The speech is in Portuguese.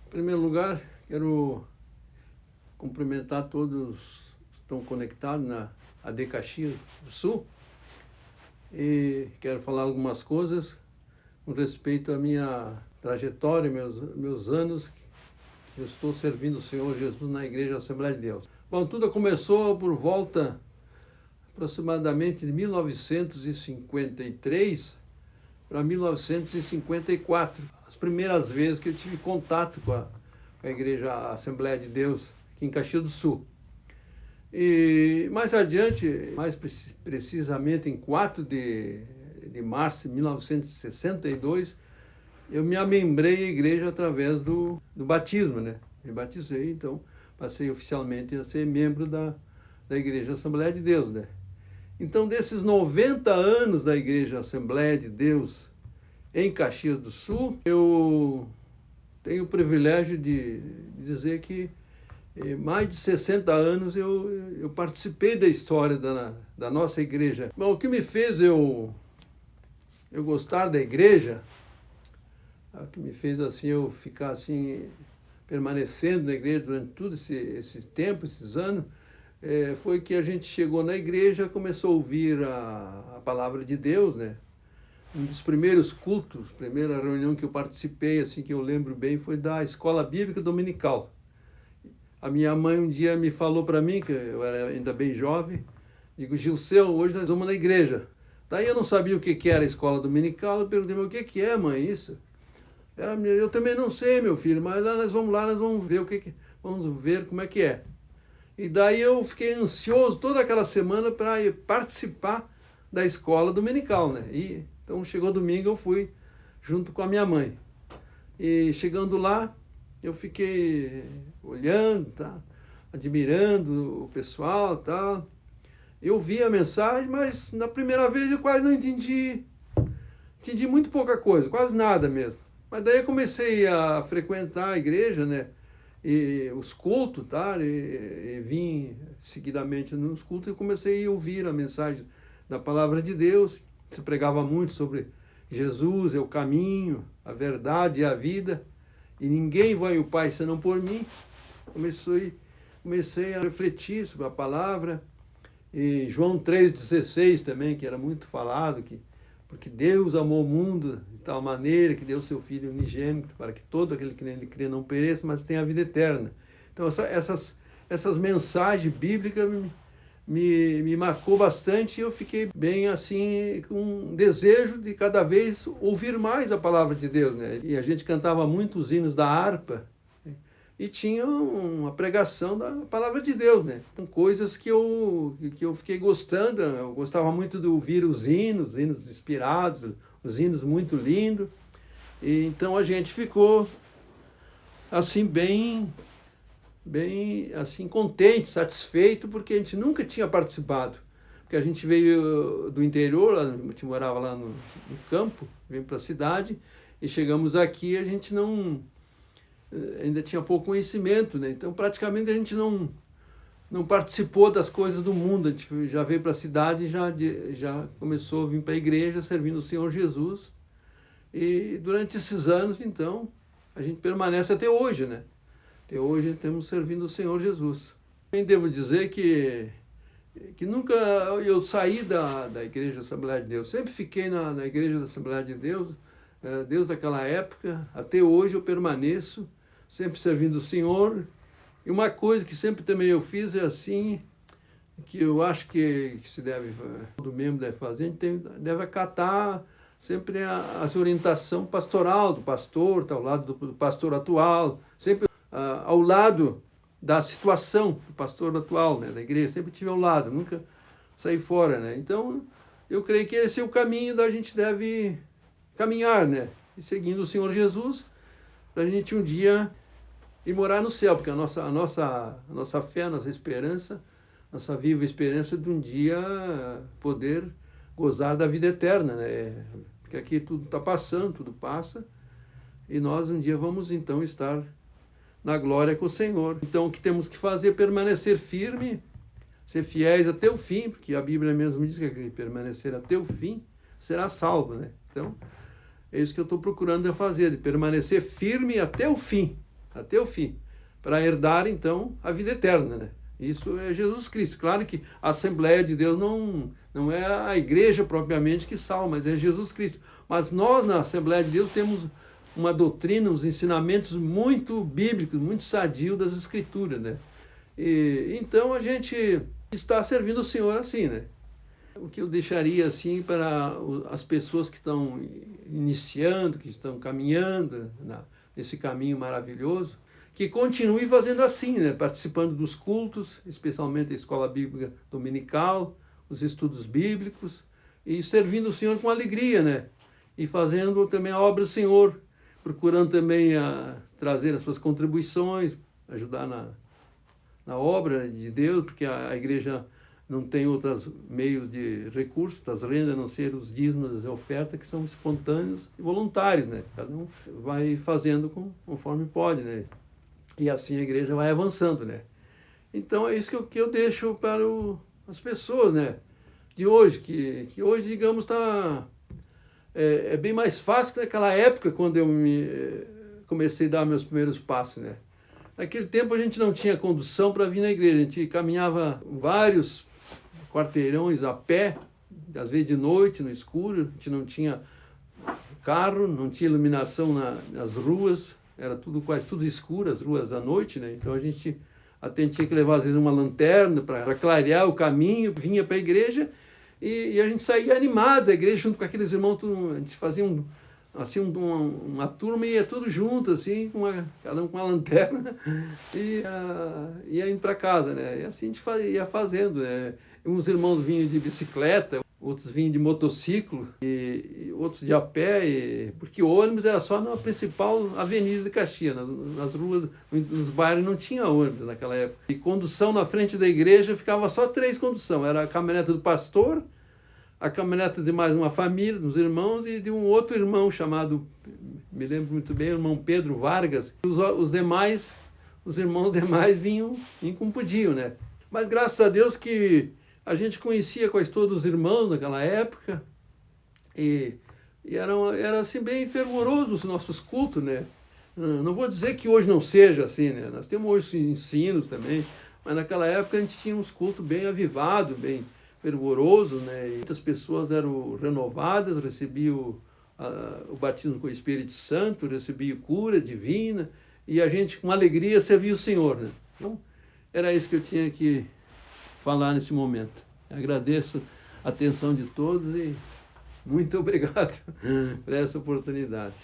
Em primeiro lugar, quero cumprimentar todos que estão conectados na AD Caxias do Sul e quero falar algumas coisas com respeito à minha trajetória, meus anos que eu estou servindo o Senhor Jesus na Igreja Assembleia de Deus. Bom, tudo começou por volta aproximadamente de 1953 para 1954, as primeiras vezes que eu tive contato com a Igreja Assembleia de Deus aqui em Caxias do Sul. E mais adiante, mais precisamente em 4 de março de 1962, eu me amembrei à igreja através do batismo, né? Me batizei, então passei oficialmente a ser membro da Igreja Assembleia de Deus, né? Então, desses 90 anos da Igreja Assembleia de Deus em Caxias do Sul, eu tenho o privilégio de dizer que mais de 60 anos eu participei da história da nossa igreja. Bom, o que me fez eu gostar da igreja, o que me fez assim eu ficar assim permanecendo na igreja durante todo esse tempo, esses anos, foi que a gente chegou na igreja, começou a ouvir a palavra de Deus, né? Um dos primeiros cultos, primeira reunião que eu participei, assim que eu lembro bem, foi da Escola Bíblica Dominical. A minha mãe um dia me falou para mim, que eu era ainda bem jovem, digo, Gilceu, hoje nós vamos na igreja. Daí eu não sabia o que era a escola dominical, eu perguntei, mas o que é, mãe, isso? Eu também não sei, meu filho, mas nós vamos lá, nós vamos ver vamos ver como é que é. E daí eu fiquei ansioso toda aquela semana para participar da escola dominical, né? E então chegou domingo, eu fui junto com a minha mãe. E chegando lá, eu fiquei olhando, tá? Admirando o pessoal, tá? Eu vi a mensagem, mas na primeira vez eu quase não entendi. Entendi muito pouca coisa, quase nada mesmo. Mas daí eu comecei a frequentar a igreja, né? E os cultos, tá? E vim seguidamente nos cultos e comecei a ouvir a mensagem da palavra de Deus. Se pregava muito sobre Jesus, é o caminho, a verdade e a vida. E ninguém vai ao Pai senão por mim. Comecei a refletir sobre a palavra. E João 3,16 também, que era muito falado, porque Deus amou o mundo de tal maneira que deu seu Filho unigênito, para que todo aquele que nele crê não pereça, mas tenha a vida eterna. Então, essas mensagens bíblicas me marcou bastante e eu fiquei bem assim, com um desejo de cada vez ouvir mais a palavra de Deus, né? E a gente cantava muito os hinos da harpa, né? E tinha uma pregação da palavra de Deus, né? Então, coisas que eu fiquei gostando, eu gostava muito de ouvir os hinos inspirados, os hinos muito lindos. E então a gente ficou assim bem assim contente, satisfeito, porque a gente nunca tinha participado. Porque a gente veio do interior, a gente morava lá no campo, veio para a cidade, e chegamos aqui, a gente ainda tinha pouco conhecimento, né? Então praticamente a gente não participou das coisas do mundo. A gente já veio para a cidade e já começou a vir para a igreja servindo o Senhor Jesus. E durante esses anos, então, a gente permanece até hoje, né? Até hoje estamos servindo o Senhor Jesus. Também devo dizer que nunca eu saí da Igreja Assembleia de Deus. Sempre fiquei na Igreja da Assembleia de Deus, desde aquela época. Até hoje eu permaneço, sempre servindo o Senhor. E uma coisa que sempre também eu fiz é assim, que eu acho que todo membro deve fazer, a gente deve acatar sempre as orientações pastoral do pastor, tá ao lado do pastor atual, sempre ao lado da situação do pastor atual, né, da igreja, sempre tive ao lado, nunca saí fora, né? Então, eu creio que esse é o caminho da gente deve caminhar, né? E seguindo o Senhor Jesus, para a gente um dia ir morar no céu, porque a nossa fé, a nossa esperança, nossa viva esperança de um dia poder gozar da vida eterna, né? Porque aqui tudo está passando, tudo passa, e nós um dia vamos então estar na glória com o Senhor. Então o que temos que fazer é permanecer firme, ser fiéis até o fim, porque a Bíblia mesmo diz que aquele permanecer até o fim será salvo, né? Então é isso que eu estou procurando fazer, de permanecer firme até o fim. até o fim, para herdar, então, a vida eterna, né? Isso é Jesus Cristo. Claro que a Assembleia de Deus não é a igreja propriamente que salva, mas é Jesus Cristo. Mas nós, na Assembleia de Deus, temos uma doutrina, uns ensinamentos muito bíblicos, muito sadios das Escrituras, né? E, então a gente está servindo o Senhor assim, né? O que eu deixaria assim para as pessoas que estão iniciando, que estão caminhando nesse caminho maravilhoso, que continue fazendo assim, né? Participando dos cultos, especialmente a escola bíblica dominical, os estudos bíblicos, e servindo o Senhor com alegria, né? E fazendo também a obra do Senhor, procurando também trazer as suas contribuições, ajudar na obra de Deus, porque a igreja não tem outros meios de recursos, das rendas, a não ser os dízimos e a oferta, que são espontâneos e voluntários, né? Cada um vai fazendo conforme pode, né? E assim a igreja vai avançando, né? Então é isso que eu deixo para as pessoas, né? De hoje, que hoje, digamos, é bem mais fácil que naquela época, quando eu comecei a dar meus primeiros passos, né? Naquele tempo a gente não tinha condução para vir na igreja, a gente caminhava vários quarteirões a pé, às vezes de noite, no escuro, a gente não tinha carro, não tinha iluminação nas ruas, era quase tudo escuro, as ruas à noite, né? Então a gente até tinha que levar às vezes uma lanterna para clarear o caminho, vinha para a igreja e a gente saía animado da igreja junto com aqueles irmãos, a gente fazia assim, uma turma e ia tudo junto, assim, cada um com uma lanterna, e ia indo para casa, né? E assim a gente ia fazendo, né? Uns irmãos vinham de bicicleta, outros vinham de motociclo, e outros de a pé, porque o ônibus era só na principal avenida de Caxias, nas ruas, nos bairros não tinha ônibus naquela época. E condução na frente da igreja ficava só 3 conduções, era a caminhonete do pastor, a caminhonete de mais uma família, dos irmãos, e de um outro irmão chamado, me lembro muito bem, o irmão Pedro Vargas. Os irmãos demais vinham como podiam, né? Mas graças a Deus que a gente conhecia quase todos os irmãos naquela época, e era assim bem fervoroso os nossos cultos, né? Não vou dizer que hoje não seja assim, né? Nós temos hoje ensinos também, mas naquela época a gente tinha uns cultos bem avivados, bem fervoroso, né? E muitas pessoas eram renovadas, recebiam o batismo com o Espírito Santo, recebiam cura divina, e a gente com alegria servia o Senhor, né? Então, era isso que eu tinha que falar nesse momento. Agradeço a atenção de todos e muito obrigado por essa oportunidade.